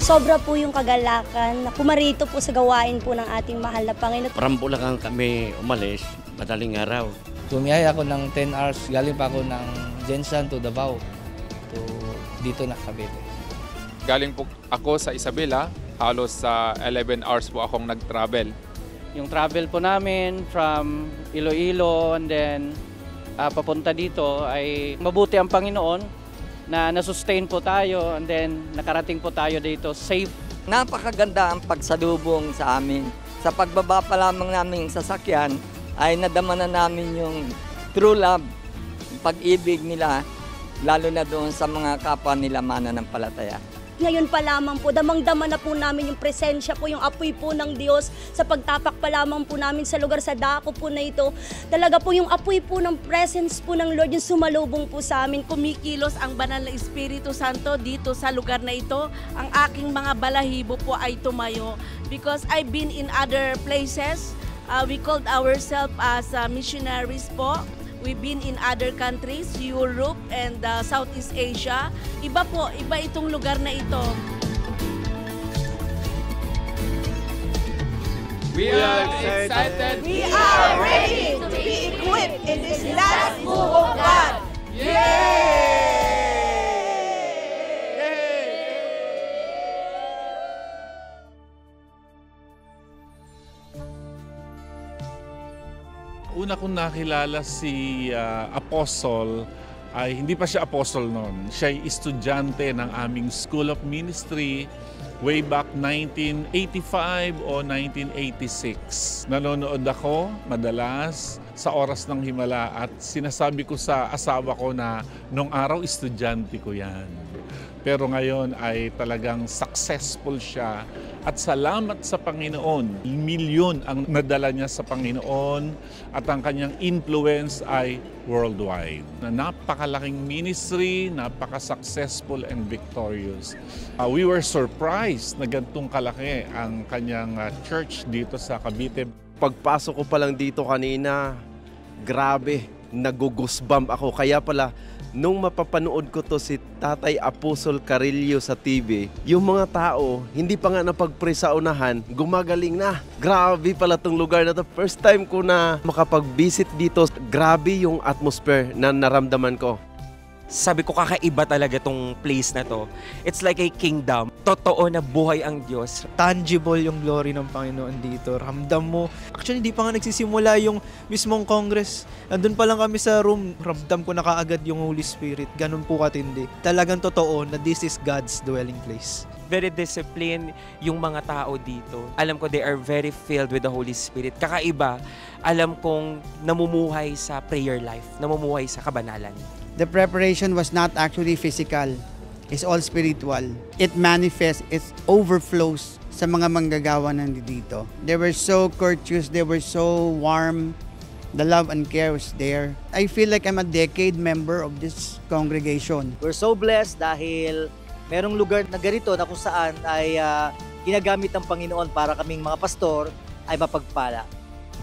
Sobra po yung kagalakan na pumarito po sa gawain po ng ating mahal na Panginoon. From Bulacan kami umalis, madaling araw. Tumiyay ako ng 10 hours, galing pa ako ng Jensan to Davao, to dito na Cavite. Galing po ako sa Isabela, halos sa 11 hours po akong nag-travel. Yung travel po namin from Iloilo and then papunta dito ay mabuti ang Panginoon na nasustain po tayo and then nakarating po tayo dito safe. Napakaganda ang pagsalubong sa amin. Sa pagbaba pa lamang naming sasakyan ay nadama na namin yung true love, pag-ibig nila, lalo na doon sa mga kapwa nila mananampalataya. Ngayon pa lamang po, damang-dama na po namin yung presensya po, yung apoy po ng Diyos sa pagtapak pa lamang po namin sa lugar sa dako po na ito. Talaga po yung apoy po ng presence po ng Lord, yung sumalubong po sa amin. Kumikilos ang banal na Espiritu Santo dito sa lugar na ito. Ang aking mga balahibo po ay tumayo because I've been in other places. We called ourselves as missionaries po. We've been in other countries, Europe and Southeast Asia. Iba po, iba itong lugar na ito. We are excited. We are ready to be equipped in this last move of God. Yay! Una kong nakilala si Apostle ay hindi pa siya apostle noon. Siya ay estudyante ng aming School of Ministry way back 1985 o 1986. Nanonood ako madalas sa Oras ng Himala at sinasabi ko sa asawa ko na nung araw estudyante ko yan. Pero ngayon ay talagang successful siya at salamat sa Panginoon. Milyon ang nadala niya sa Panginoon at ang kanyang influence ay worldwide. Napakalaking ministry, napaka-successful and victorious. We were surprised na ganitong kalaki ang kanyang church dito sa Cavite. Pagpasok ko pa lang dito kanina, grabe, nagugusbump ako. Kaya pala, nung mapapanood ko to si Tatay Apostol Carillo sa TV, yung mga tao, hindi pa nga napag-pray sa unahan, gumagaling na. Grabe pala tong lugar na to. First time ko na makapag-visit dito. Grabe yung atmosphere na naramdaman ko. Sabi ko, kakaiba talaga tong place na to. It's like a kingdom. Totoo na buhay ang Diyos. Tangible yung glory ng Panginoon dito. Ramdam mo. Actually, hindi pa nga nagsisimula yung mismong Congress. Andun pa lang kami sa room, ramdam ko na kaagad yung Holy Spirit. Ganun po katindi. Talagang totoo na this is God's dwelling place. Very disciplined yung mga tao dito. Alam ko they are very filled with the Holy Spirit. Kakaiba, alam kong namumuhay sa prayer life, namumuhay sa kabanalan. The preparation was not actually physical. It's all spiritual. It manifests, it overflows sa mga manggagawa nandito. They were so courteous, they were so warm. The love and care was there. I feel like I'm a decade member of this congregation. We're so blessed dahil merong lugar na ganito na kung saan ay ginagamit ng Panginoon para kaming mga pastor ay mapagpala.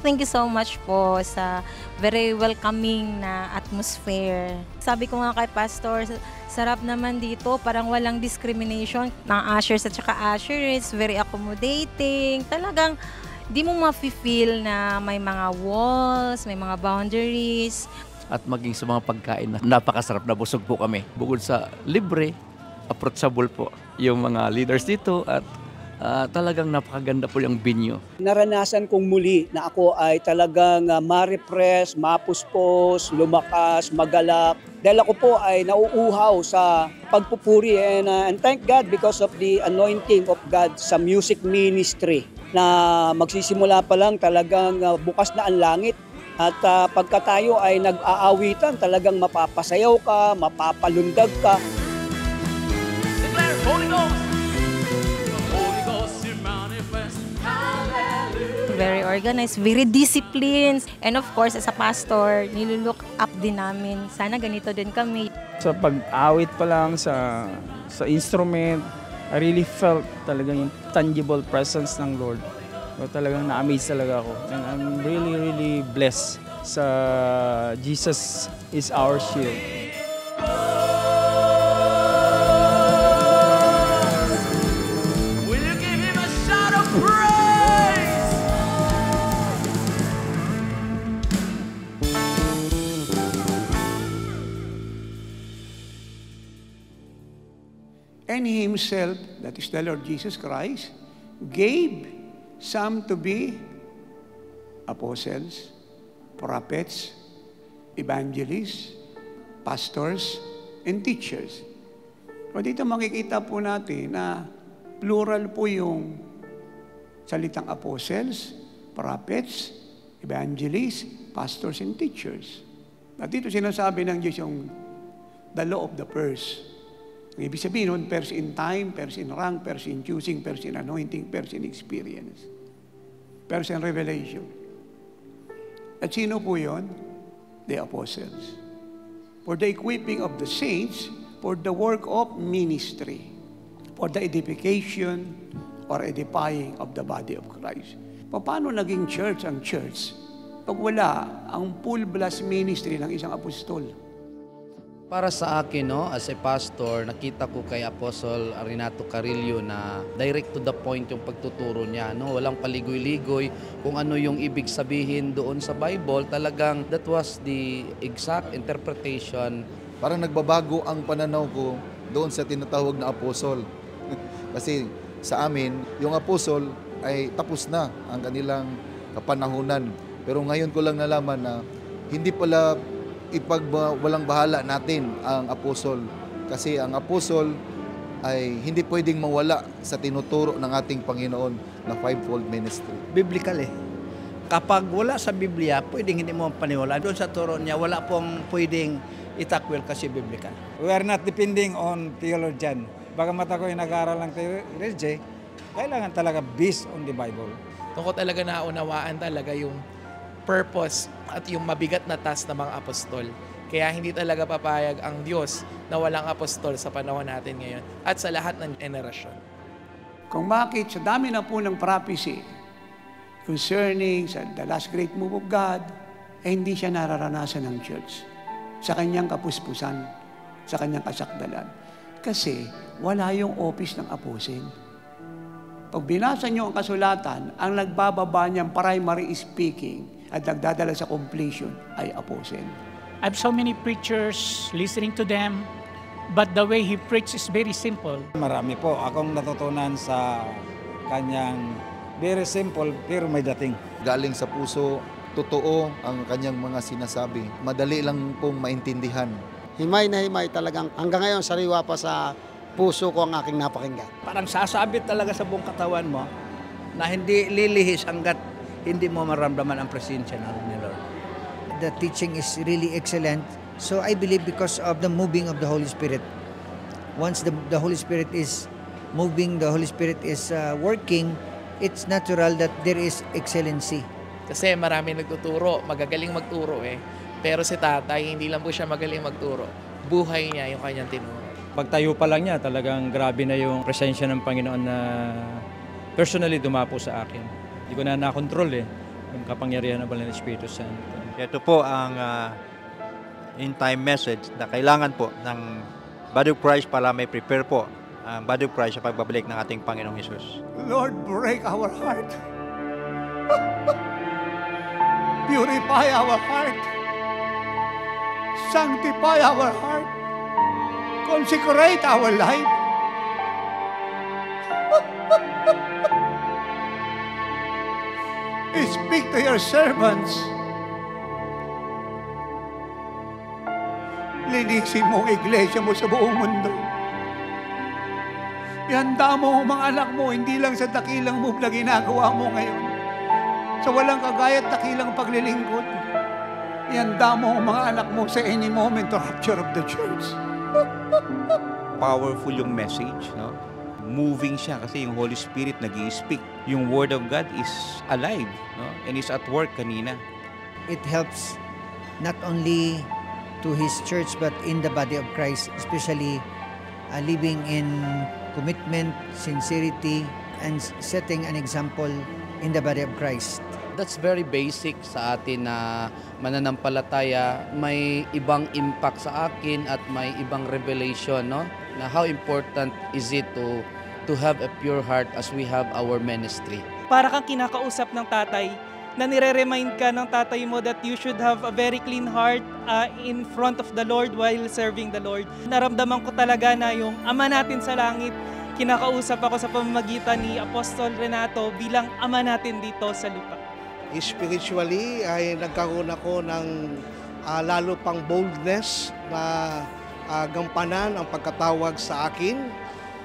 Thank you so much po sa very welcoming na atmosphere. Sabi ko nga kay Pastor, sarap naman dito, parang walang discrimination ng ushers at saka ushers, very accommodating. Talagang di mo ma-feel na may mga walls, may mga boundaries. At maging sa mga pagkain na napakasarap na busog po kami. Bukod sa libre, approachable po yung mga leaders dito at talagang napakaganda po yung venue. Naranasan kong muli na ako ay talagang ma-refresh, mapuspos, lumakas, magalak. Dahil ako po ay nauuhaw sa pagpupuri and thank God because of the anointing of God sa music ministry na magsisimula pa lang talagang bukas na ang langit. At pagka tayo ay nag-aawitan, talagang mapapasayaw ka, mapapalundag ka. Declare Holy Ghost! Very organized, very disciplined. And of course, as a pastor, nilulook up din namin. Sana ganito din kami. Sa pag-awit pa lang sa instrument, I really felt talagang yung tangible presence ng Lord. So, talagang na-amaze talaga ako. And I'm really, really blessed sa Jesus is our shield. And He Himself, that is the Lord Jesus Christ, gave some to be apostles, prophets, evangelists, pastors, and teachers. O dito makikita po natin na plural po yung salitang apostles, prophets, evangelists, pastors, and teachers. At dito sinasabi ng Diyos yung the law of the purse. Ang ibig sabihin nun, purse in time, purse in rank, purse in choosing, purse in anointing, purse in experience, purse in revelation. At sino po yun? The apostles. For the equipping of the saints, for the work of ministry, for the edification or edifying of the body of Christ. Paano naging church ang church pag wala ang full blast ministry ng isang apostol? Para sa akin, no, as a pastor, nakita ko kay Apostle Renato Carillo na direct to the point yung pagtuturo niya. No? Walang paligoy-ligoy kung ano yung ibig sabihin doon sa Bible. Talagang that was the exact interpretation. Parang nagbabago ang pananaw ko doon sa tinatawag na apostol. Kasi sa amin, yung apostol ay tapos na ang kanilang kapanahunan. Pero ngayon ko lang nalaman na hindi pala walang bahala natin ang apostol. Kasi ang apostol ay hindi pwedeng mawala sa tinuturo ng ating Panginoon na fivefold ministry. Biblical eh. Kapag wala sa Biblia, pwedeng hindi mo paniwala. Doon sa turo niya, wala pong pwedeng itakwil kasi biblical. We are not depending on theologian. Bagamat ako yung nag-aaral ng theology, kailangan talaga based on the Bible. Doon ko talaga naunawaan talaga yung purpose at yung mabigat na task ng mga apostol. Kaya hindi talaga papayag ang Diyos na walang apostol sa panahon natin ngayon at sa lahat ng generasyon. Kung bakit sa dami na po ng prophecy concerning sa the last great move of God, hindi siya nararanasan ng church sa kanyang kapuspusan, sa kanyang kasakdalan. Kasi wala yung office ng apostle. Pag binasa niyo ang kasulatan, ang nagbababa niyang primary speaking at nagdadala sa completion ay apostle. I have so many preachers listening to them, but the way he preaches is very simple. Marami po akong natutunan sa kanyang very simple pero may dating. Galing sa puso, totoo ang kanyang mga sinasabi. Madali lang pong maintindihan. Himay na himay talagang hanggang ngayon sariwa pa sa puso ko ang aking napakinggan. Parang sasabit talaga sa buong katawan mo na hindi lilihis hanggat hindi mo maramdaman ang presensya ni Lord. The teaching is really excellent. So I believe because of the moving of the Holy Spirit. Once the Holy Spirit is moving, the Holy Spirit is working, it's natural that there is excellency. Kasi marami nagtuturo, magagaling magturo eh. Pero si tatay, hindi lang po siya magaling magturo. Buhay niya yung kanyang tinuro. Pagtayo pa lang niya, talagang grabe na yung presensya ng Panginoon na personally dumapo sa akin. Hindi ko na nakontrol eh, yung kapangyarihan ng Banal na Espiritu Santo. Ito po ang in-time message na kailangan po ng Body of Christ para may prepare po ang Body of Christ sa pagbabalik ng ating Panginoong Hesus. Lord, break our heart. Purify our heart. Sanctify our heart. Consecrate our life. Speak to your servants. Linisin mo ang iglesia mo sa buong mundo. Ihanda mo ang mga anak mo, hindi lang sa dakilang move na ginagawa mo ngayon. Sa walang kagayat dakilang paglilingkod. Ihanda mo ang mga anak mo sa any moment to rapture of the church. Powerful yung message, no? Moving siya kasi yung Holy Spirit nag-i-speak. Yung Word of God is alive, no? And is at work kanina. It helps not only to His church but in the body of Christ, especially living in commitment, sincerity, and setting an example in the body of Christ. That's very basic sa atin na mananampalataya. May ibang impact sa akin at may ibang revelation, no? Na how important is it to have a pure heart as we have our ministry. Para kang kinakausap ng tatay na nire-remind ka ng tatay mo that you should have a very clean heart in front of the Lord while serving the Lord. Naramdaman ko talaga na yung Ama natin sa langit, kinakausap ako sa pamamagitan ni Apostol Renato bilang Ama natin dito sa lupa. Spiritually ay nagkaroon ako ng lalo pang boldness na gampanan ang pagkatawag sa akin.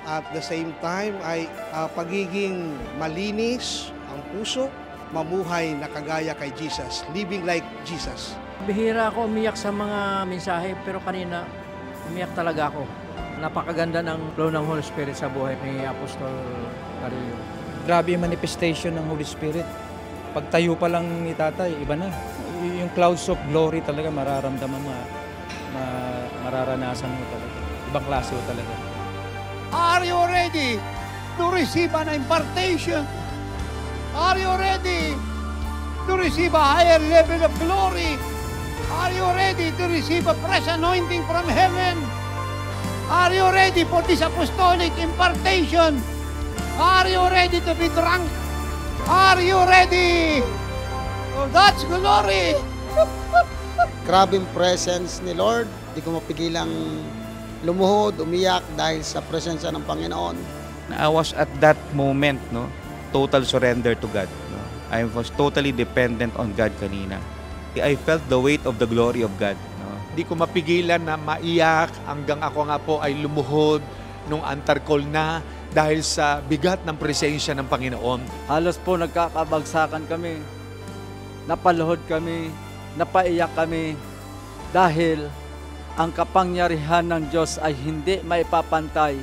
At the same time ay pagiging malinis ang puso, mamuhay na kagaya kay Jesus, living like Jesus. Bihira ako umiyak sa mga mensahe pero kanina umiyak talaga ako. Napakaganda ng flow ng Holy Spirit sa buhay ni Apostol Carillo. Grabe yung manifestation ng Holy Spirit. Pagtayo pa lang ni tatay, iba na. Yung clouds of glory talaga mararamdaman mo, mararanasan mo talaga. Ibang klase talaga. Are you ready to receive an impartation? Are you ready to receive a higher level of glory? Are you ready to receive a fresh anointing from heaven? Are you ready for this apostolic impartation? Are you ready to be drunk? Are you ready? Oh, that's glory! Grabing presence ni Lord. Di ko mapigilang lumuhod, umiyak dahil sa presensya ng Panginoon. I was at that moment, no, total surrender to God. No? I was totally dependent on God kanina. I felt the weight of the glory of God. No? Di ko mapigilan na maiyak hanggang ako nga po ay lumuhod nung altar call na dahil sa bigat ng presensya ng Panginoon. Halos po nagkakabagsakan kami, napaluhod kami, napaiyak kami dahil ang kapangyarihan ng Diyos ay hindi maipapantay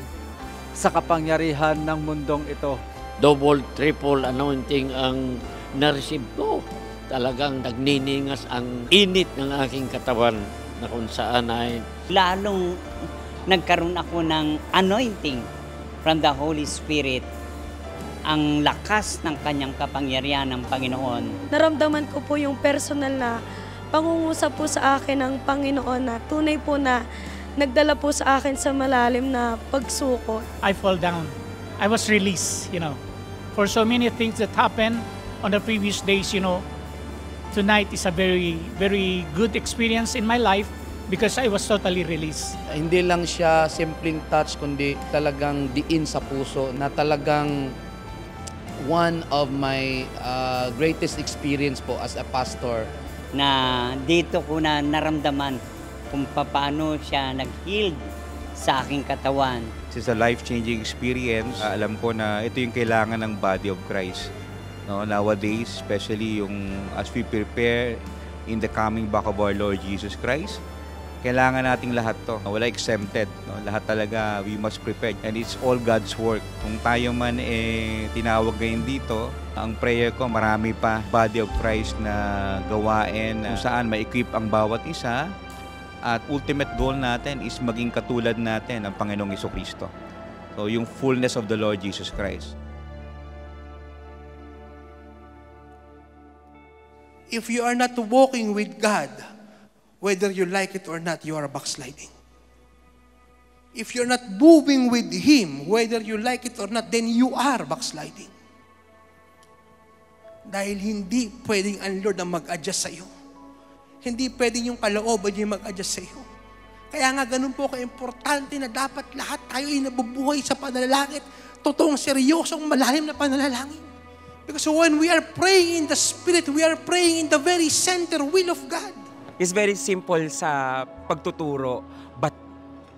sa kapangyarihan ng mundong ito. Double, triple anointing ang na-receive ko. Talagang nagniningas ang init ng aking katawan na kung saan ay lalong nagkaroon ako ng anointing from the Holy Spirit, ang lakas ng kanyang kapangyarihan ng Panginoon. Naramdaman ko po yung personal na pangungusap po sa akin ng Panginoon na tunay po na nagdala po sa akin sa malalim na pagsuko. I fall down. I was released, For so many things that happened on the previous days, tonight is a very, very good experience in my life because I was totally released. Hindi lang siya simpleng touch, kundi talagang diin sa puso na talagang one of my greatest experience po as a pastor. Na dito ko na naramdaman kung paano siya nag-heal sa aking katawan. This is a life-changing experience. Alam ko na ito yung kailangan ng body of Christ. No, nowadays, especially yung as we prepare in the coming back of our Lord Jesus Christ, kailangan nating lahat to. Wala exempted. No? Lahat talaga, we must prepare. And it's all God's work. Kung tayo man tinawag ngayon dito, ang prayer ko, marami pa body of Christ na gawain kung saan ma-equip ang bawat isa. At ultimate goal natin is maging katulad natin ang Panginoong Jesucristo. So yung fullness of the Lord Jesus Christ. If you are not walking with God, whether you like it or not, you are backsliding. If you're not moving with Him, whether you like it or not, then you are backsliding. Dahil hindi pwedeng ang Lord na mag-adjust sa iyo. Hindi pwedeng yung kalooban niya mag-adjust sa iyo. Kaya nga ganun po ka-importante na dapat lahat tayo ay nabubuhay sa panalangin. Totoong seryosong malalim na panalangin. Because when we are praying in the Spirit, we are praying in the very center will of God. It's very simple sa pagtuturo, but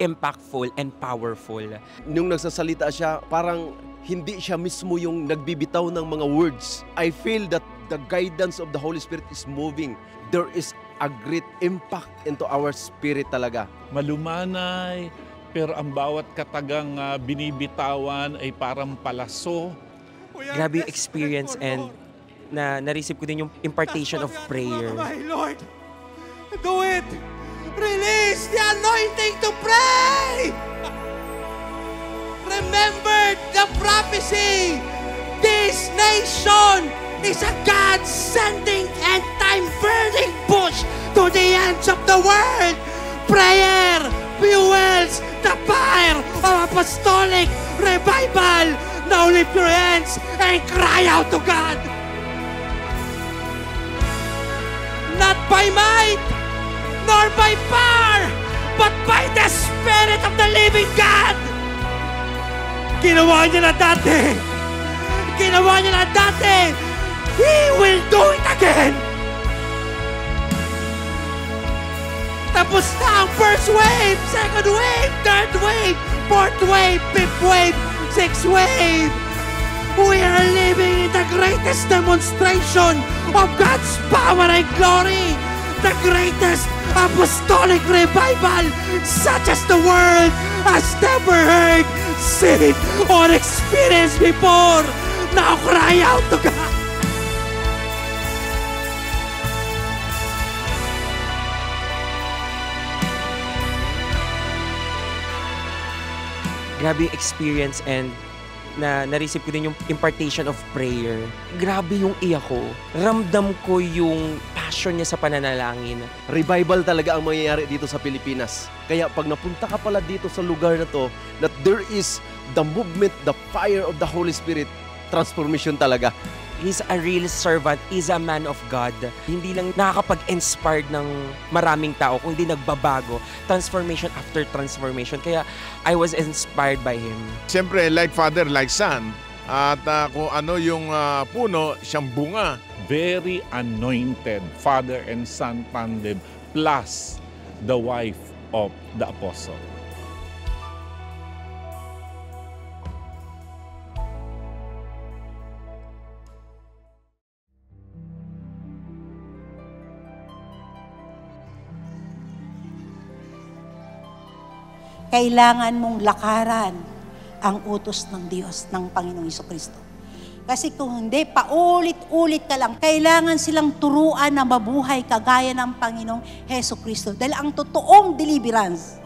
impactful and powerful. Nung nagsasalita siya, parang hindi siya mismo yung nagbibitaw ng mga words. I feel that the guidance of the Holy Spirit is moving. There is a great impact into our spirit talaga. Malumanay, pero ang bawat katagang binibitawan ay parang palaso. Grabe yung experience and na-receive ko din yung impartation of prayer. My Lord, do it! Release the anointing to pray! Remember the prophecy! This nation is a God-sending end-time burning bush to the ends of the world. Prayer fuels the fire of apostolic revival. Now lift your hands and cry out to God. by might, nor by power, but by the Spirit of the living God. Ginawa niya na dati. Ginawa niya na dati. He will do it again. Tapos na ang first wave, second wave, third wave, fourth wave, fifth wave, sixth wave. We are living in the greatest demonstration of God's power and glory. The greatest apostolic revival such as the world has never heard, seen, or experienced before. Now cry out to God. Grabe yung experience and na-receive ko din yung impartation of prayer. Grabe yung iyak ko. Ramdam ko yung passion niya sa pananalangin. Revival talaga ang mangyayari dito sa Pilipinas. Kaya pag napunta ka pala dito sa lugar na to, that there is the movement, the fire of the Holy Spirit, transformation talaga. He's a real servant. He's a man of God. Hindi lang nakakapag-inspired ng maraming tao, kundi nagbabago. Transformation after transformation. Kaya I was inspired by him. Siyempre, like father, like son. At kung ano yung puno, siyang bunga. Very anointed father and son tandem plus the wife of the apostle. Kailangan mong lakaran ang utos ng Diyos, ng Panginoong Jesucristo. Kasi kung hindi, paulit-ulit ka lang. Kailangan silang turuan na mabuhay kagaya ng Panginoong Jesucristo. Dahil ang totoong deliverance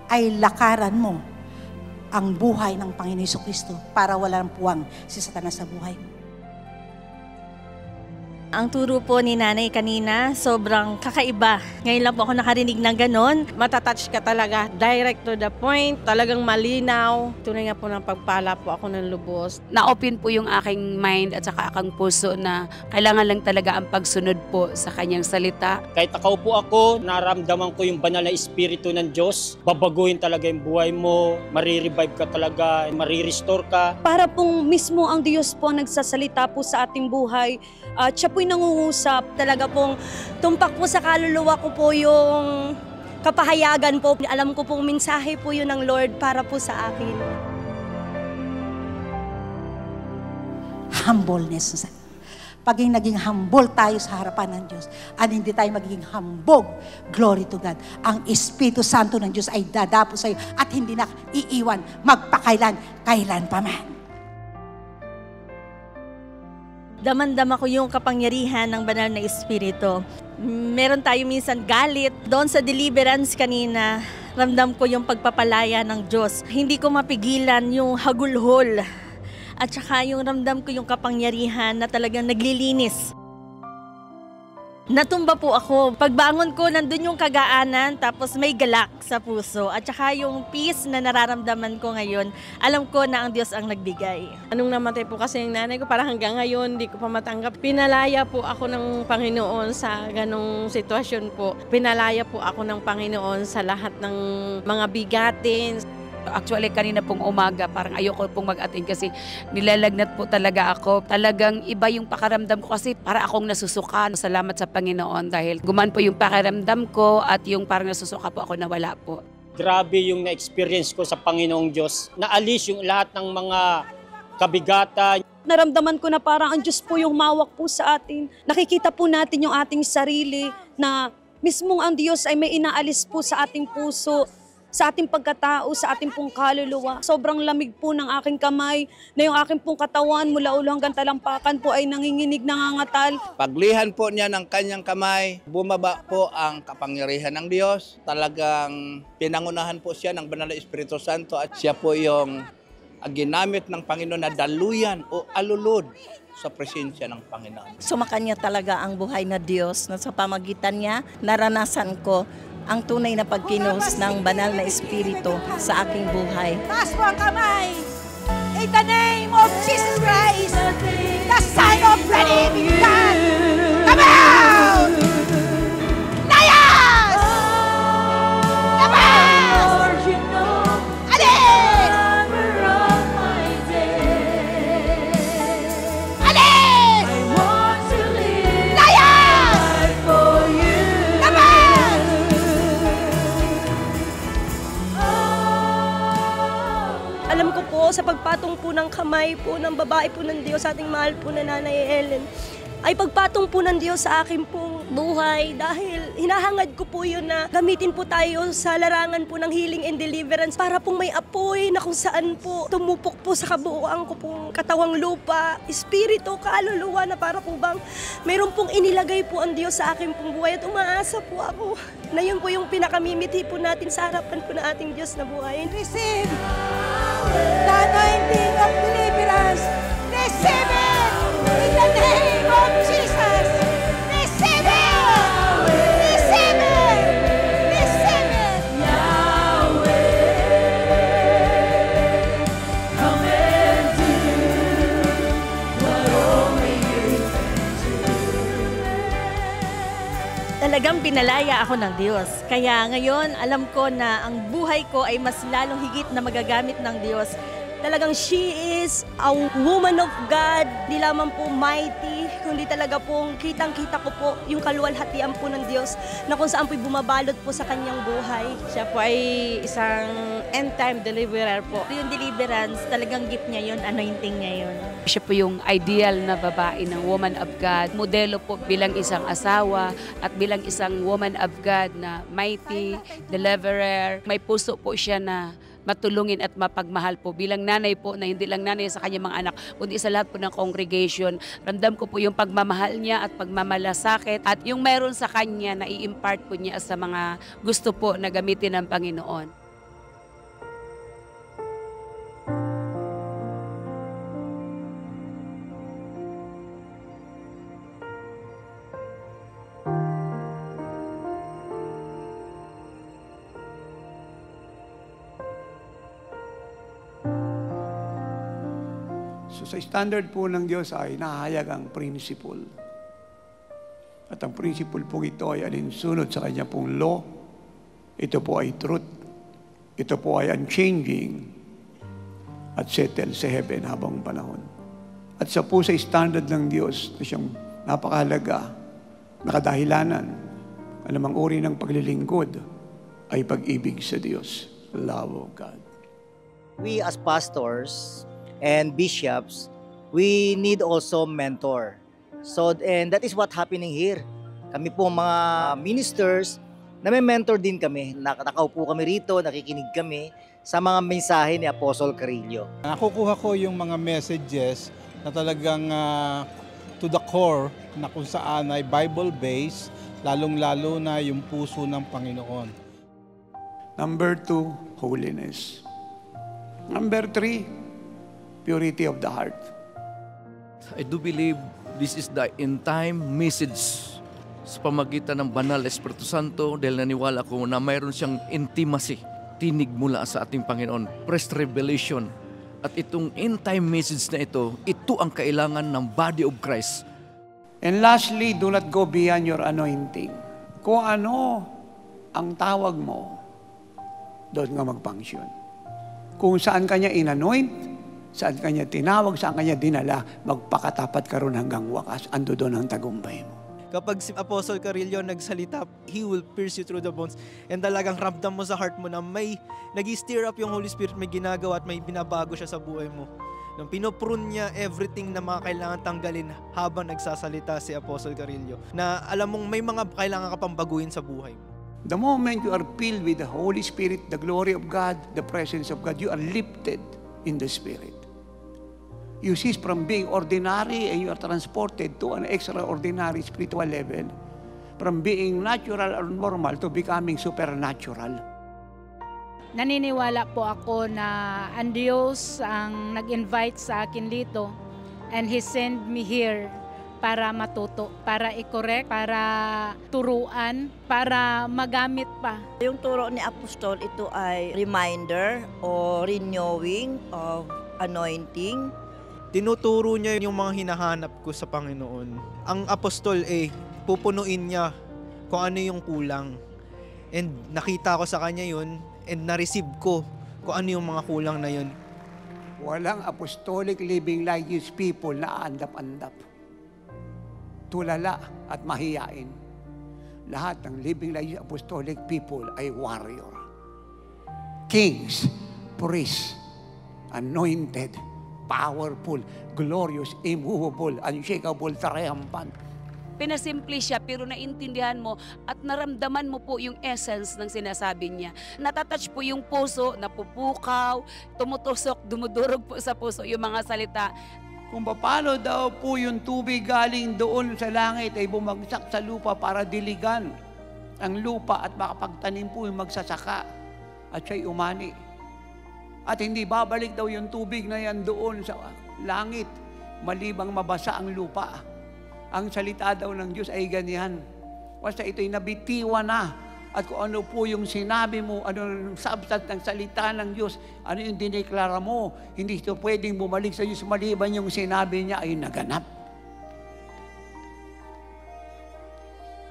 ay lakaran mo ang buhay ng Panginoong Jesucristo para walang puwang si Satanas sa buhay mo. Ang turo po ni nanay kanina, sobrang kakaiba. Ngayon lang po ako nakarinig ng ganon. Matatouch ka talaga, direct to the point, talagang malinaw. Tunay nga po ng pagpala po ako ng lubos. Na-open po yung aking mind at saka aking puso na kailangan lang talaga ang pagsunod po sa kanyang salita. Kahit nakaupo ako, naramdaman ko yung banal na espiritu ng Diyos. Babaguhin talaga yung buhay mo, marirevive ka talaga, marirestore ka. Para pong mismo ang Diyos po nagsasalita po sa ating buhay. At siya po'y nangungusap. Talaga pong tumpak po sa kaluluwa ko po yung kapahayagan po. Alam ko pong mensahe po yun ng Lord para po sa akin. Humbleness. Paging naging humble tayo sa harapan ng Diyos, at hindi tayo magiging hambog, glory to God. Ang Espiritu Santo ng Diyos ay dadapo sa iyo at hindi na iiwan kailan pa man. Damandama ko yung kapangyarihan ng banal na espiritu. Meron tayo minsan galit. Doon sa deliverance kanina, ramdam ko yung pagpapalaya ng Diyos. Hindi ko mapigilan yung hagulhol. At saka yung ramdam ko yung kapangyarihan na talagang naglilinis. Natumba po ako. Pagbangon ko, nandun yung kagaanan, tapos may galak sa puso. At saka yung peace na nararamdaman ko ngayon, alam ko na ang Diyos ang nagbigay. Anong namatay po kasi yung nanay ko, parang hanggang ngayon, hindi ko pa matanggap. Pinalaya po ako ng Panginoon sa ganong sitwasyon po. Pinalaya po ako ng Panginoon sa lahat ng mga bigatin. Actually, kanina pong umaga, parang ayoko pong mag-attend kasi nilalagnat po talaga ako. Talagang iba yung pakaramdam ko kasi para akong nasusuka. Salamat sa Panginoon dahil gumaan po yung pakaramdam ko at yung parang nasusuka po ako na wala po. Grabe yung na-experience ko sa Panginoong Diyos. Naalis yung lahat ng mga kabigatan. Naramdaman ko na parang ang Diyos po yung humawak po sa atin. Nakikita po natin yung ating sarili na mismong ang Diyos ay may inaalis po sa ating puso, sa ating pagkatao, sa ating pong kaluluwa. Sobrang lamig po ng aking kamay, na yung aking pong katawan mula ulo hanggang talampakan po ay nanginginig, nangangatal. Paglihan po niya ng kanyang kamay, bumaba po ang kapangyarihan ng Diyos. Talagang pinangunahan po siya ng Banal na Espiritu Santo at siya po yung ginamit ng Panginoon na daluyan o alulod sa presensya ng Panginoon. Sumakanya talaga ang buhay na Diyos na sa pamagitan niya, naranasan ko ang tunay na pagkilos ng banal na espiritu sa aking buhay. Taas mo ang kamay! In the name of Jesus Christ, the Son of the living God, come out! sa pagpatong po ng kamay po ng babae po ng Diyos, ating mahal po na Nanay Ellen, ay pagpatong po ng Diyos sa akin pong buhay dahil hinahangad ko po yun na gamitin po tayo sa larangan po ng healing and deliverance para pong may apoy na kung saan po tumupok po sa kabuuan ko pong katawang lupa, espiritu, kaluluwa na para po bang mayroon pong inilagay po ang Diyos sa akin pong buhay at umaasa po ako na yun po yung pinakamimiti po natin sa harapan po ng ating Diyos na buhay. Receive the anointing of deliverance. Receive it in the name of Jesus. Receive it. Receive it. Receive it. Yahweh, come and do what only you can do. Talagang pinalaya ako ng Diyos. Kaya ngayon, alam ko na ang buhay ko ay mas lalong higit na magagamit ng Diyos. Talagang she is a woman of God, di lamang po mighty, kundi talaga pong kitang-kita ko po yung kaluwalhatian po ng Diyos na kung saan po'y bumabalot po sa kanyang buhay. Siya po ay isang end-time deliverer po. Yung deliverance, talagang gift niya yun, anointing niya yun. Siya po yung ideal na babae ng woman of God. Modelo po bilang isang asawa at bilang isang woman of God na mighty, deliverer. May puso po siya na matulungin at mapagmahal po bilang nanay po na hindi lang nanay sa kanyang mga anak kundi sa lahat po ng congregation. Ramdam ko po yung pagmamahal niya at pagmamalasakit at yung meron sa kanya na i-impart po niya sa mga gusto po na gamitin ng Panginoon. So sa standard po ng Diyos ay nahahayag ang principle. At ang principle po ito ay alinsunod sa kanya pong law. Ito po ay truth. Ito po ay unchanging at settled sa heaven habang panahon. At sa po sa standard ng Diyos na siyang napakahalaga, nakadahilanan, anumang uri ng paglilingkod ay pag-ibig sa Diyos. Love of God. We as pastors and bishops, we need also mentor. So, and that is what happening here. Kami po mga ministers, na may mentor din kami. Nakaupo kami rito, nakikinig kami sa mga mensahe ni Apostle Carillo. Nakukuha ko yung mga messages na talagang to the core na kung saan ay Bible-based, lalong-lalo na yung puso ng Panginoon. Number 2, holiness. Number 3, purity of the heart. I do believe this is the end-time message sa pamagitan ng Banal Espiritu Santo dahil naniwala ko na mayroon siyang intimacy, tinig mula sa ating Panginoon, fresh revelation. At itong end-time message na ito ang kailangan ng body of Christ. And lastly, do not go beyond your anointing. Kung ano ang tawag mo, doon nga mag-function. Kung saan kanya in-anoint, saan kanya tinawag, saan kanya dinala, magpakatapat ka ron hanggang wakas. Ando doon ang tagumpay mo. Kapag si Apostle Carillo nagsalita, he will pierce you through the bones. And talagang ramdam mo sa heart mo na may nag-stir up yung Holy Spirit, may ginagawa at may binabago siya sa buhay mo. Nung pinoprune niya everything na mga kailangan tanggalin habang nagsasalita si Apostle Carillo. Na alam mong may mga kailangan ka pang baguhin sa buhay mo. The moment you are filled with the Holy Spirit, the glory of God, the presence of God, you are lifted in the Spirit. You cease from being ordinary and you are transported to an extraordinary spiritual level. From being natural or normal to becoming supernatural. Naniniwala po ako na ang Diyos ang nag-invite sa akin dito and He sent me here para matuto, para i-correct, para turuan, para magamit pa. Yung turo ni Apostol, ito ay reminder o renewing of anointing. Tinuturo niya yung mga hinahanap ko sa Panginoon. Ang apostol pupunuin niya kung ano yung kulang. And nakita ko sa kanya yun and na-receive ko kung ano yung mga kulang na yun. Walang apostolic living like these people na andap-andap. Tulala at mahiyain. Lahat ng living like these apostolic people ay warrior. Kings, priests, anointed, powerful, glorious, immovable, unshakable, triumphant. Pinasimple siya pero naintindihan mo at naramdaman mo po yung essence ng sinasabi niya. Natatouch po yung puso, napupukaw, tumutusok, dumudurog po sa puso yung mga salita. Kung paano daw po yung tubig galing doon sa langit ay bumagsak sa lupa para diligan ang lupa at makapagtanim po yung magsasaka at siya'y umani. At hindi babalik daw yung tubig na yan doon sa langit malibang mabasa ang lupa. Ang salita daw ng Diyos ay ganyan. Basta ito'y nabitiwan na. At kung ano po yung sinabi mo, ano yung substance ng salita ng Diyos, ano yung dineklara mo, hindi ito pwedeng bumalik sa Diyos maliban yung sinabi niya ay naganap.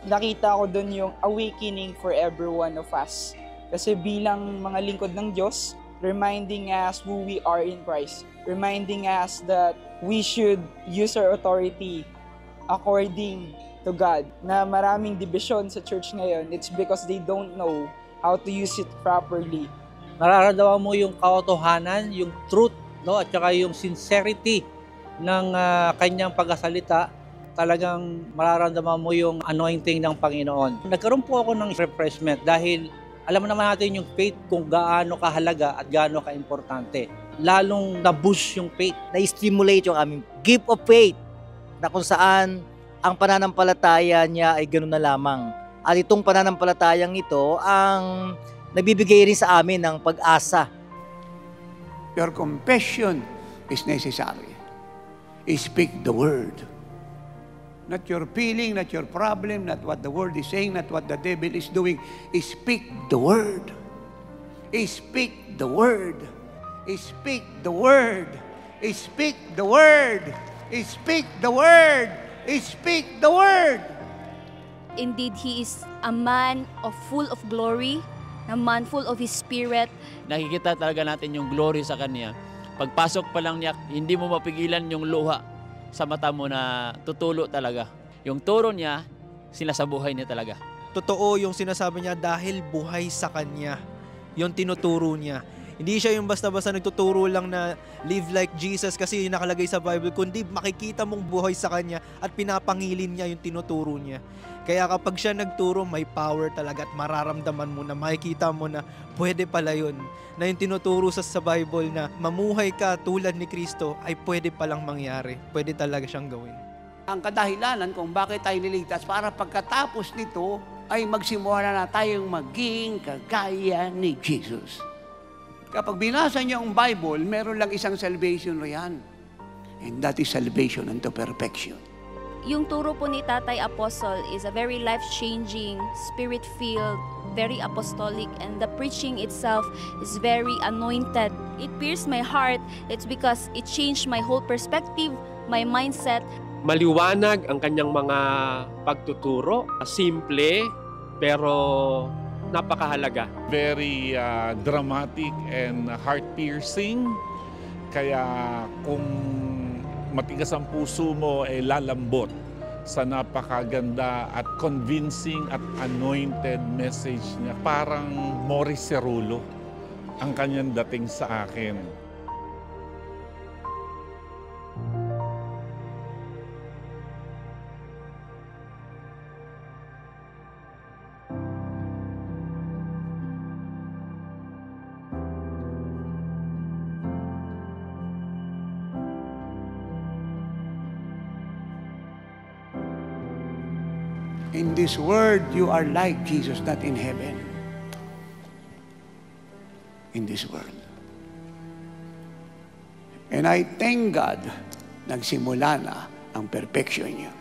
Nakita ko doon yung awakening for every one of us. Kasi bilang mga lingkod ng Diyos, reminding us who we are in Christ. Reminding us that we should use our authority according to God. Na maraming division sa church ngayon, it's because they don't know how to use it properly. Nararamdaman mo yung katotohanan, yung truth, no? At saka yung sincerity ng kanyang pagsasalita. Talagang mararamdaman mo yung anointing ng Panginoon. Nagkaroon po ako ng refreshment dahil alam naman natin yung faith kung gaano kahalaga at gaano kaimportante. Lalong na-boost yung faith. Na-stimulate yung aming gift of faith na kung saan ang pananampalataya niya ay ganoon na lamang. At itong pananampalatayang ito ang nagbibigay rin sa amin ng pag-asa. Your confession is necessary. Speak the word. Not your feeling, not your problem, not what the word is saying, not what the devil is doing. Speak the word. Speak the word. Speak the word. Speak the word. Speak the word. Speak the word. Indeed, He is a man full of glory, a man full of His Spirit. Nakikita talaga natin yung glory sa Kanya. Pagpasok pa lang niya, hindi mo mapigilan yung luha sa mata mo na tutulo talaga. Yung turo niya, sinasabuhay niya talaga. Totoo yung sinasabi niya dahil buhay sa Kanya. Yung tinuturo niya. Hindi siya yung basta-basta nagtuturo lang na live like Jesus kasi yung nakalagay sa Bible, kundi makikita mong buhay sa Kanya at pinapangilin niya yung tinuturo niya. Kaya kapag siya nagturo, may power talaga at mararamdaman mo na, makikita mo na pwede pala yun. Na yung tinuturo sa Bible na mamuhay ka tulad ni Kristo ay pwede palang mangyari. Pwede talaga siyang gawin. Ang kadahilanan kung bakit tayo niligtas para pagkatapos nito ay magsimula na tayong maging kagaya ni Jesus. Kapag binasa niyo ang Bible, meron lang isang salvation riyan. And that is salvation unto perfection. Yung turo po ni Tatay Apostle is a very life-changing, spirit-filled, very apostolic, and the preaching itself is very anointed. It pierced my heart. It's because it changed my whole perspective, my mindset. Maliwanag ang kanyang mga pagtuturo. Simple, pero napakahalaga. Very dramatic and heart-piercing. Kaya kung matigas ang puso mo, lalambot sa napakaganda at convincing at anointed message niya. Parang Morris Cerullo ang kanyang dating sa akin. In this world, you are like Jesus, not in heaven. In this world. And I thank God, nagsimula na ang perfection niya.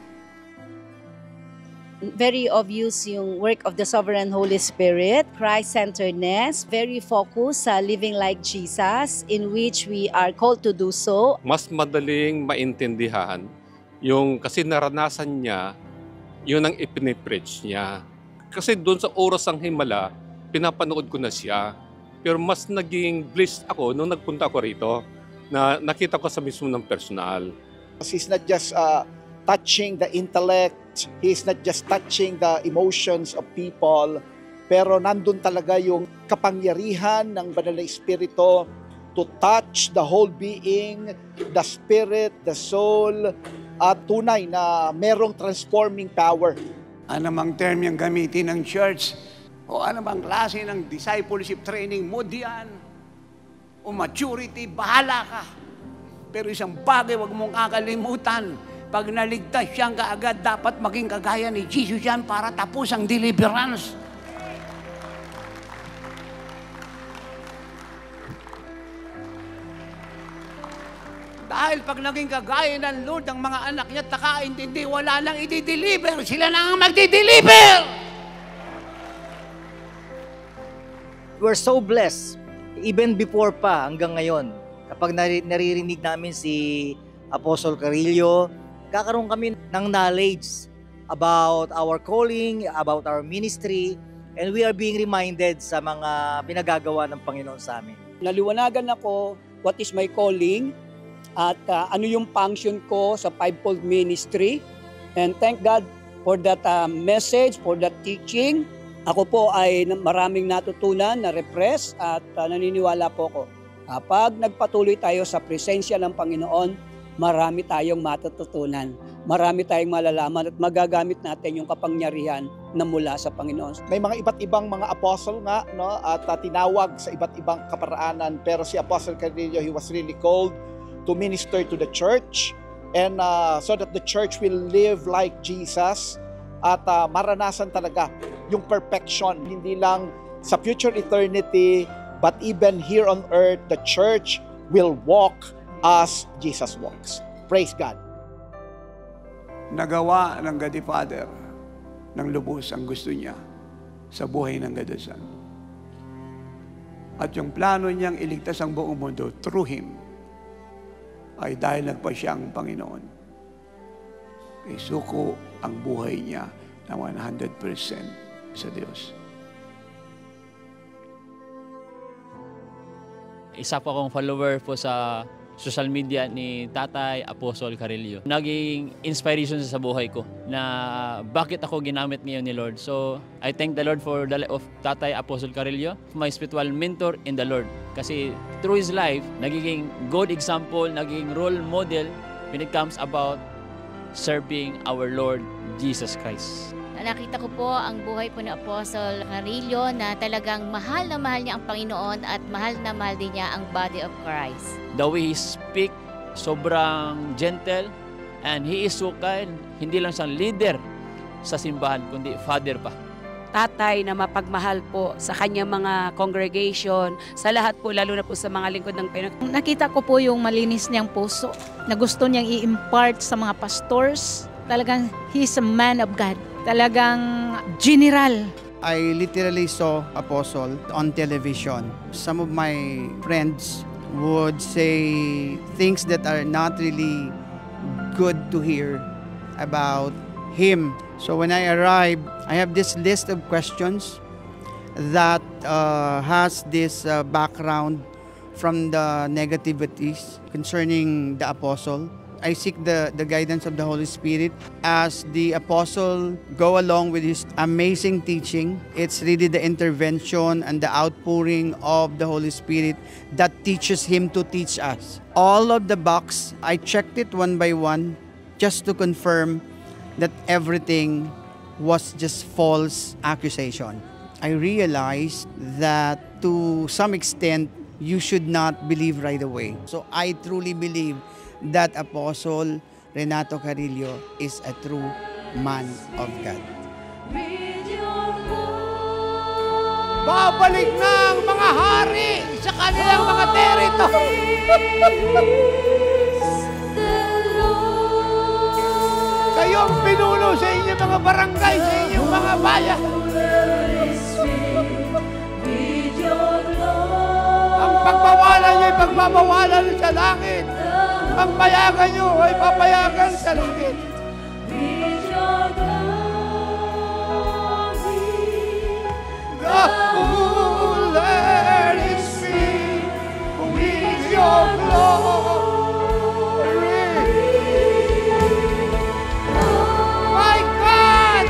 Very obvious yung work of the Sovereign Holy Spirit, Christ-centeredness, very focused sa living like Jesus, in which we are called to do so. Mas madaling maintindihan yung kasi naranasan niya, yun ang ipinipreach niya. Kasi doon sa oras ng himala, pinapanood ko na siya. Pero mas naging blessed ako nung nagpunta ako rito na nakita ko sa mismo ng personal. He's not just touching the intellect, he's not just touching the emotions of people, pero nandun talaga yung kapangyarihan ng Banal na Espiritu to touch the whole being, the spirit, the soul, at tunay na merong transforming power. Anumang term yung gamitin ng church, o anumang klase ng discipleship training mo diyan, o maturity, bahala ka. Pero isang bagay, wag mong kakalimutan, pag naligtas siyang kaagad, dapat maging kagaya ni Jesus yan para tapos ang deliverance. Dahil pag naging kagaya ng Lord, ang mga anak niya nakaintindi, wala nang i-deliver. Sila na ang magdi-deliver! We're so blessed, even before pa hanggang ngayon. Kapag naririnig namin si Apostle Carillo, kakaroon kami ng knowledge about our calling, about our ministry, and we are being reminded sa mga pinagagawa ng Panginoon sa amin. Naliwanagan ako what is my calling, at ano yung function ko sa fivefold ministry. And thank God for that message, for that teaching. Ako po ay maraming natutunan, na-refresh, at naniniwala po ko. Kapag nagpatuloy tayo sa presensya ng Panginoon, marami tayong matututunan. Marami tayong malalaman at magagamit natin yung kapangyarihan na mula sa Panginoon. May mga iba't ibang mga apostle nga, no, at tinawag sa iba't ibang kaparaanan. Pero si Apostle Carillo, he was really called to minister to the church, and so that the church will live like Jesus at maranasan talaga yung perfection, hindi lang sa future eternity, but even here on earth, the church will walk as Jesus walks. Praise God. Nagawa ng God the Father ng lubos ang gusto niya sa buhay ng Gadasan. At yung plano niyang iligtas ang buong mundo through Him ay dahil nagpa siyang Panginoon. Isuko ang buhay niya na 100% sa Diyos. Isa po akong follower po sa social media ni Tatay Apostol Carillo. Naging inspiration sa buhay ko na bakit ako ginamit ngayon ni Lord. So, I thank the Lord for the life of Tatay Apostol Carillo, my spiritual mentor in the Lord. Kasi through his life, nagiging good example, naging role model when it comes about serving our Lord Jesus Christ. Nakita ko po ang buhay po ni Apostle Carillo na talagang mahal na mahal niya ang Panginoon at mahal na mahal din niya ang body of Christ. The way he speak, sobrang gentle, and he is so kind. Hindi lang siyang leader sa simbahan, kundi father pa. Tatay na mapagmahal po sa kanyang mga congregation, sa lahat po, lalo na po sa mga lingkod ng Panginoon. Nakita ko po yung malinis niyang puso na gusto niyang i-impart sa mga pastors. Talagang he's a man of God. Talagang general. I literally saw Apostle on television. Some of my friends would say things that are not really good to hear about him. So when I arrived, I have this list of questions that has this background from the negativities concerning the apostle. I seek the guidance of the Holy Spirit as the apostle go along with his amazing teaching. It's really the intervention and the outpouring of the Holy Spirit that teaches him to teach us. All of the box, I checked it one by one just to confirm that everything was just false accusation. I realized that to some extent, you should not believe right away. So I truly believe that Apostle Renato Carillo is a true man of God. Babalik na ang mga hari sa kanilang mga territory. Kayong pinuno sa inyong mga barangay, sa inyong mga bayan. Ang pagbawalan niyo ay pagbabawalan sa langit. Ang payagan nyo ay papayagan sa langit. God, let it speak with your glory. My God,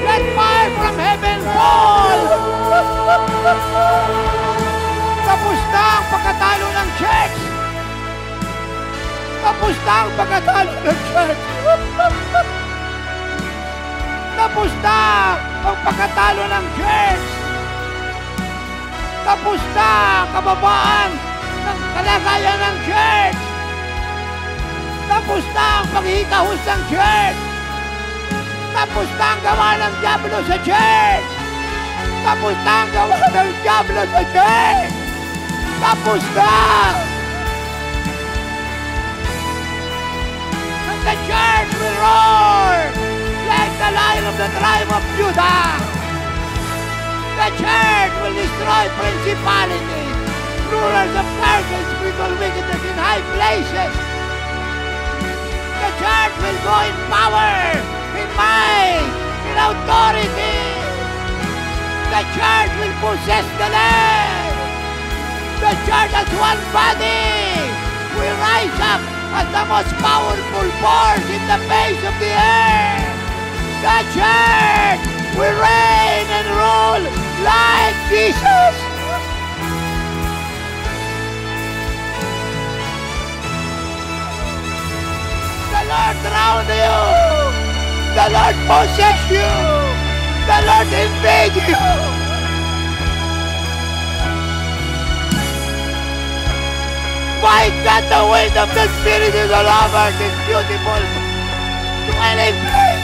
let fire from heaven fall. Tapos na ang pagkatalo Tapos na ang pagkatalo ng church. Tapos na ang pagkatalo ng church. Tapos na ang kababaan ng kalagayan ng church. Tapos na ang paghihikahos ng church. Tapos na ang gawa ng diablo sa church. Tapos na ang gawa ng diablo sa church. Tapos na. And the church will roar like the lion of the tribe of Judah. The church will destroy principalities, rulers of darkness, spiritual wickedness in high places. The church will go in power, in might, in authority. The church will possess the land. The church as one body will rise up as the most powerful force in the face of the earth. The church will reign and rule like Jesus. The Lord drown you. The Lord possess you. The Lord invade you. My God, the wind of the Spirit is all over this beautiful dwelling place.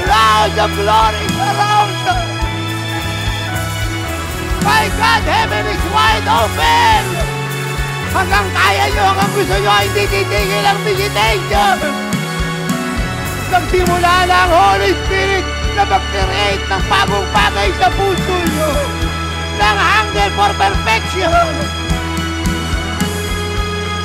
Clouds of glory surround us. My God, heaven is wide open. Hanggang kaya nyo, hanggang gusto nyo, hindi titigil ang visitation. Nagsimula na ang Holy Spirit na mag-create ng bagong bagay sa puso nyo. Ng hunger for perfection.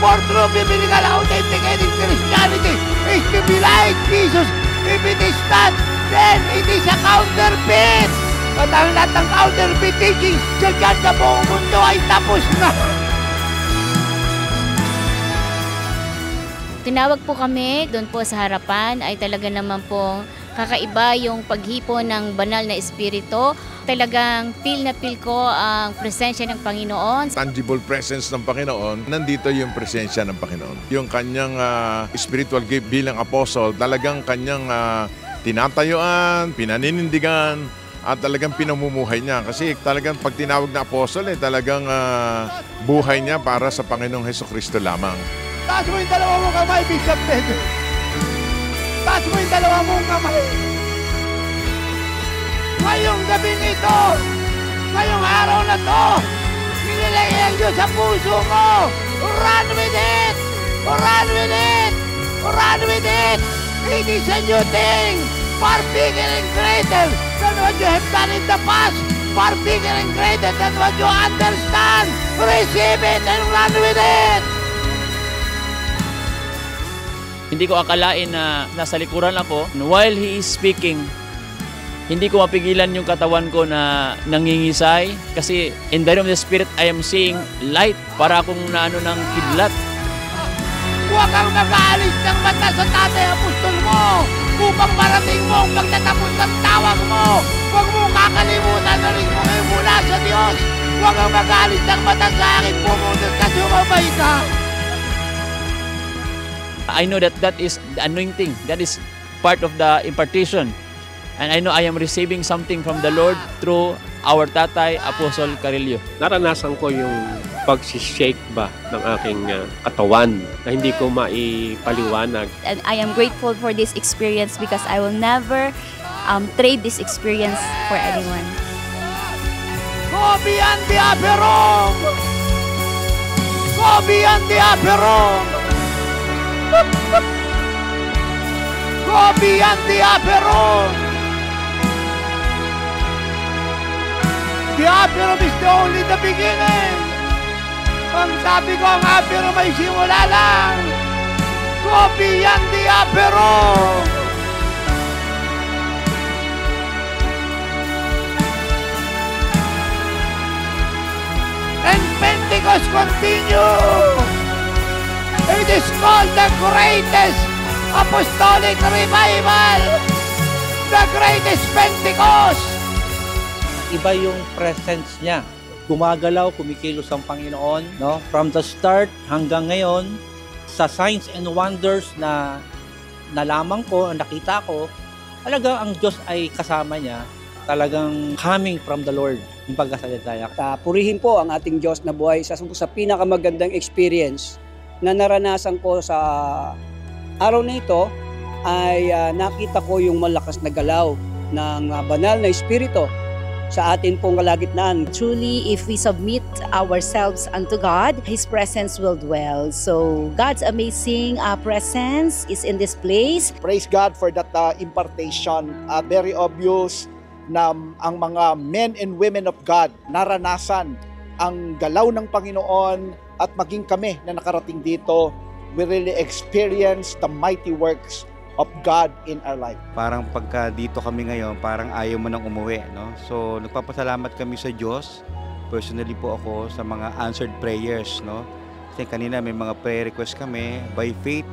For true biblical authenticated Christianity is to be like Jesus. If it is not, then it is a counterfeit. At ang lahat ng counterfeit teaching sa buong mundo ay tapos na. Tinawag po kami doon po sa harapan ay talaga naman pong kakaiba yung paghipon ng banal na espiritu. Talagang feel na feel ko ang presensya ng Panginoon. Tangible presence ng Panginoon, nandito yung presensya ng Panginoon. Yung kanyang spiritual gift bilang apostle, talagang kanyang tinatayuan, pinaninindigan, at talagang pinamumuhay niya. Kasi talagang pag tinawag na apostle, talagang buhay niya para sa Panginoong Hesukristo lamang. Taas mo yung dalawa mong kamay, Bishop Pedro. Taas mo yung dalawa mong kamay. Ngayong gabi nito, ngayong araw na to, pinilagay ang Diyos sa puso mo. Run with it! Run with it! Run with it! It is a new thing, far bigger and greater than what you have done in the past, far bigger and greater than what you understand. Receive it and run with it! Hindi ko akalain na nasa likuran ako. While He is speaking, hindi ko mapigilan yung katawan ko na nangingisay. Kasi in the realm of the Spirit, I am seeing light para akong naano ng kidlat. Huwag kang mag-aalis ng mata sa Tatay Apostol mo upang marating mo ang pagtatapos ng tawag mo. Huwag mong kakalimutan na rin mo ngayon mula sa Diyos. Huwag kang mag-aalis ng mata sa akin, pumunod ka, sumabay ka. I know that that is the anointing. That is part of the impartation. And I know I am receiving something from the Lord through our Tatay, Apostle Carillo. Naranasan ko yung pagsishake ba ng aking katawan na hindi ko maipaliwanag. And I am grateful for this experience because I will never trade this experience for anyone. Go beyond the upper room! Go beyond the upper room! Go beyond the upper room! The upper room is the only the beginning. Ang sabi ko, ang upper room ay simula lang. Go beyond the upper room! And Pentecost continue! It is called the greatest apostolic revival, the greatest Pentecost. Iba yung presence niya. gumagalaw, kumikilos ang Panginoon, no? From the start hanggang ngayon, sa signs and wonders na nalaman ko, nakita ko, talagang ang Diyos ay kasama niya, talagang coming from the Lord yung pagkasalita niya. Purihin po ang ating Diyos na buhay sa pinakamagandang experience na naranasan ko sa araw na ito ay nakita ko yung malakas na galaw ng banal na espiritu sa atin pong kalagitnaan. Truly, if we submit ourselves unto God, His presence will dwell. So, God's amazing presence is in this place. Praise God for that impartation. Very obvious na ang mga men and women of God naranasan ang galaw ng Panginoon at maging kami na nakarating dito, we really experience the mighty works of God in our life. Parang pagka dito kami ngayon, parang ayaw mo nang umuwi, no? So, nagpapasalamat kami sa Diyos. Personally po ako sa mga answered prayers, no? Kasi kanina may mga prayer requests kami. By faith,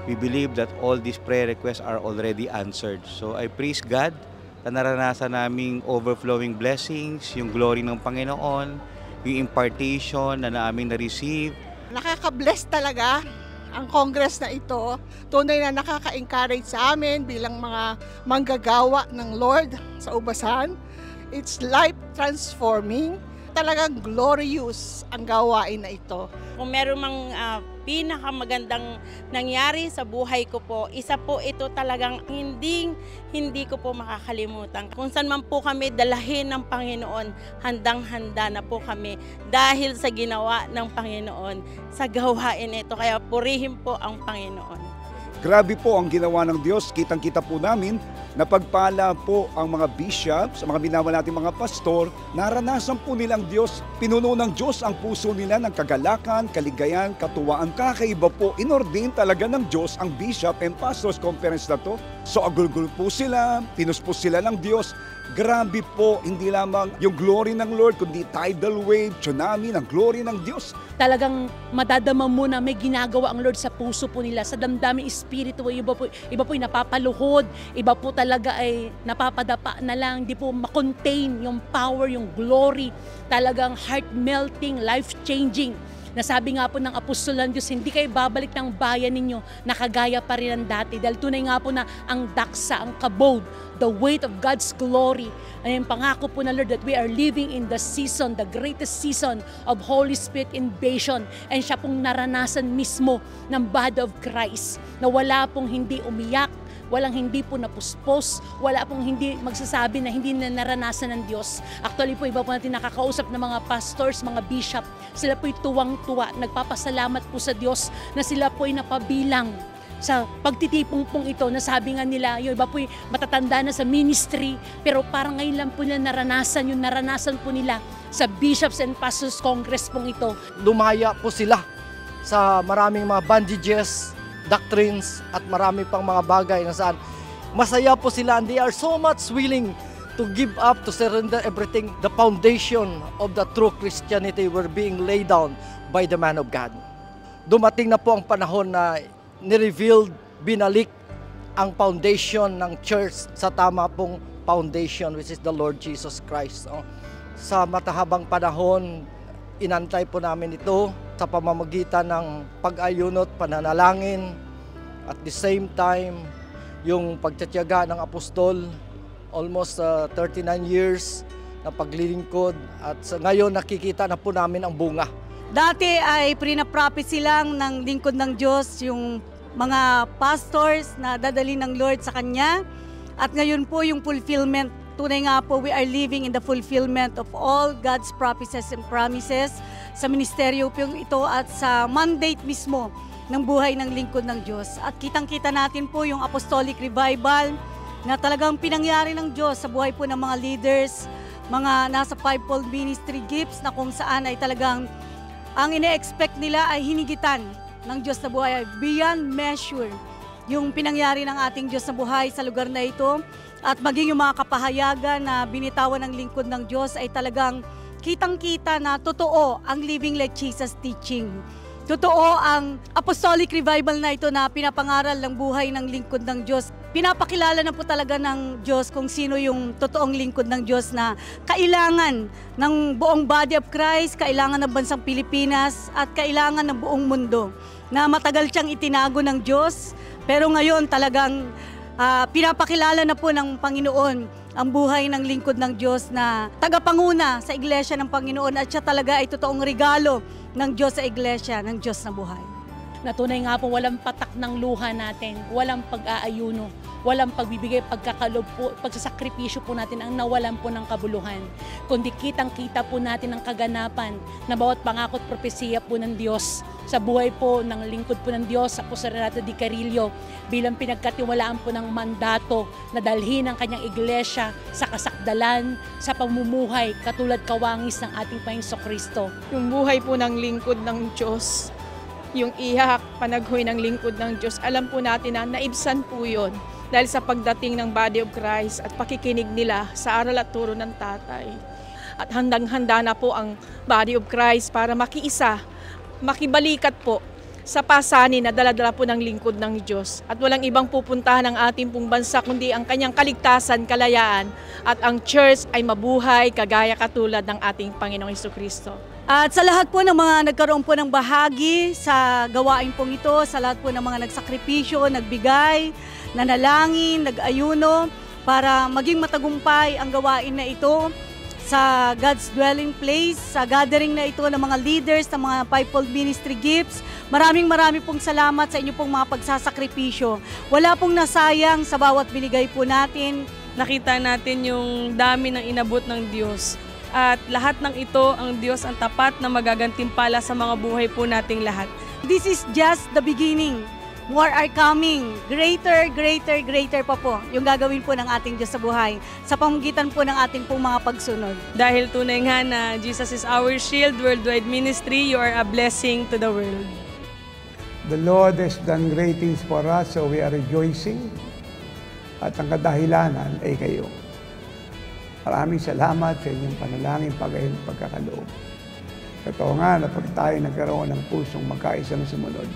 we believe that all these prayer requests are already answered. So, I praise God na naranasan naming overflowing blessings, yung glory ng Panginoon, yung impartation na namin na-receive. Nakaka-bless talaga ang Congress na ito. Tunay na nakaka-encourage sa amin bilang mga manggagawa ng Lord sa Ubasan. It's life-transforming. Talagang glorious ang gawain na ito. Kung meron mang pinakamagandang nangyari sa buhay ko po, isa po ito talagang hindi ko po makakalimutan. Kung saan man po kami dalahin ng Panginoon, handang-handa na po kami dahil sa ginawa ng Panginoon sa gawain ito. Kaya purihin po ang Panginoon. Grabe po ang ginawa ng Diyos. Kitang-kita po namin na pagpala po ang mga bishops, mga minamahal nating mga pastor, naranasan po nilang Diyos, pinuno ng Diyos ang puso nila ng kagalakan, kaligayan, katuwaan. Kakaiba po, inordain talaga ng Diyos ang bishop and pastors conference na to. So agulgul po sila, pinuspos sila ng Diyos. Grabe po, hindi lamang yung glory ng Lord, kundi tidal wave, tsunami ng glory ng Diyos. Talagang madadama mo na may ginagawa ang Lord sa puso po nila, sa damdaming espiritu. Iba po yung napapaluhod, iba po talaga ay napapadapa na lang, hindi po makontain yung power, yung glory, talagang heart-melting, life-changing. Nasabi nga po ng apostol ng Diyos, hindi kayo babalik ng bayan ninyo na kagaya pa rin ng dati. Dahil tunay nga po na ang daksa, ang kabod, the weight of God's glory. Ay yung pangako po na Lord that we are living in the season, the greatest season of Holy Spirit invasion. And siya pong naranasan mismo ng body of Christ na wala pong hindi umiyak, walang hindi po napuspos, wala pong hindi magsasabi na hindi na naranasan ng Diyos. Actually po, iba po natin nakakausap ng mga pastors, mga bishop, sila po'y tuwang-tuwa, nagpapasalamat po sa Diyos na sila po'y napabilang sa pagtitipong pong ito. Nasabi nga nila, yung iba po'y matatanda na sa ministry, pero parang ngayon lang po nila naranasan, yung naranasan po nila sa Bishops and Pastors Congress pong ito. Lumaya po sila sa maraming mga bandages, doctrines at marami pang mga bagay na saan masaya po sila, and they are so much willing to give up, to surrender everything. The foundation of the true Christianity were being laid down by the man of God. Dumating na po ang panahon na ni-revealed, binalik ang foundation ng church sa tama pong foundation, which is the Lord Jesus Christ. Sa matahabang panahon, inantay po namin ito sa pamamagitan ng pag-ayunot, pananalangin, at the same time, yung pagtitiyaga ng apostol, almost 39 years na paglilingkod, at ngayon nakikita na po namin ang bunga. Dati ay pre-prophecy lang ng lingkod ng Diyos, yung mga pastors na dadali ng Lord sa Kanya, at ngayon po yung fulfillment. Tunay nga po, we are living in the fulfillment of all God's prophecies and promises sa ministeryo po ito at sa mandate mismo ng buhay ng lingkod ng Diyos. At kitang-kita natin po yung apostolic revival na talagang pinangyari ng Diyos sa buhay po ng mga leaders, mga nasa fivefold ministry gifts na kung saan ay talagang ang ine-expect nila ay hinigitan ng Diyos na buhay, ay beyond measure yung pinangyari ng ating Diyos na buhay sa lugar na ito. At maging yung mga kapahayagan na binitawan ng lingkod ng Diyos ay talagang kitang-kita na totoo ang Living Like Jesus teaching. Totoo ang apostolic revival na ito na pinapangaral ng buhay ng lingkod ng Diyos. pinapakilala na po talaga ng Diyos kung sino yung totoong lingkod ng Diyos na kailangan ng buong body of Christ, kailangan ng bansang Pilipinas, at kailangan ng buong mundo na matagal siyang itinago ng Diyos. Pero ngayon talagang pinapakilala na po ng Panginoon ang buhay ng lingkod ng Diyos na tagapanguna sa iglesia ng Panginoon, at siya talaga ay totoong regalo ng Diyos sa iglesia ng Diyos na buhay. Na tunay nga po walang patak ng luha natin, walang pag-aayuno, walang pagbibigay pagkakalob po, pagsasakripisyo po natin ang nawalan po ng kabuluhan. Kundi kitang-kita po natin ang kaganapan na bawat pangako at propesiya po ng Diyos sa buhay po ng lingkod po ng Diyos, Apostol Renato D. Carillo, bilang pinagkatiwalaan po ng mandato na dalhin ang kanyang iglesia sa kasakdalan, sa pamumuhay katulad kawangis ng ating Panginoong Kristo. Yung buhay po ng lingkod ng Diyos, yung ihak, panaghoy ng lingkod ng Diyos, alam po natin na naibsan po yun dahil sa pagdating ng body of Christ at pakikinig nila sa aral at turo ng Tatay. At handang-handa na po ang body of Christ para makiisa, makibalikat po sa pasanin na dala-dala po ng lingkod ng Diyos. At walang ibang pupuntahan ng ating pong bansa kundi ang kanyang kaligtasan, kalayaan, at ang church ay mabuhay kagaya katulad ng ating Panginoong Jesucristo. At sa lahat po ng mga nagkaroon po ng bahagi sa gawain pong ito, sa lahat po ng mga nagsakripisyo, nagbigay, nanalangin, nag-ayuno, para maging matagumpay ang gawain na ito sa God's dwelling place, sa gathering na ito ng mga leaders, ng mga fivefold ministry gifts. Maraming pong salamat sa inyo pong mga pagsasakripisyo. Wala pong nasayang sa bawat binigay po natin. Nakita natin yung dami ng inabot ng Diyos. At lahat ng ito, ang Diyos ang tapat na magagantimpala sa mga buhay po nating lahat. This is just the beginning. More are coming. Greater, greater, greater pa po yung gagawin po ng ating Diyos sa buhay sa pamamagitan po ng ating pong mga pagsunod. Dahil tunay nga na Jesus is our shield, worldwide ministry, you are a blessing to the world. The Lord has done great things for us, so we are rejoicing. At ang kadahilanan ay kayo. Maraming salamat sa inyong panalangin, pagkakaloob. Totoo nga na pag tayo nagkaroon ng pusong magkaisang sumunod,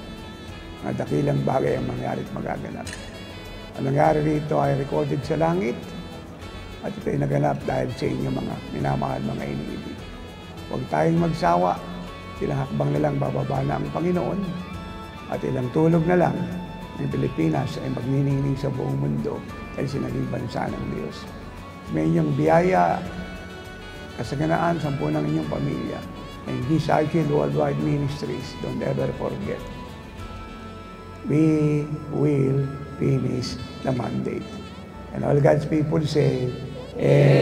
mga dakilang bagay ang mangyari at magaganap. Ang nangyari rito ay recorded sa langit at ito ay naganap dahil sa inyong mga minamahal, mga iniibig. Huwag tayong magsawa, ilang hakbang na lang bababa na ang Panginoon at ilang tulog na lang ng Pilipinas ay magniningning sa buong mundo dahil sinaging bansa ng Diyos. May inyong biyaya, kasaganaan sa ng inyong pamilya. And His Shield Worldwide Ministries, don't ever forget. We will finish the mandate. And all God's people say, Amen.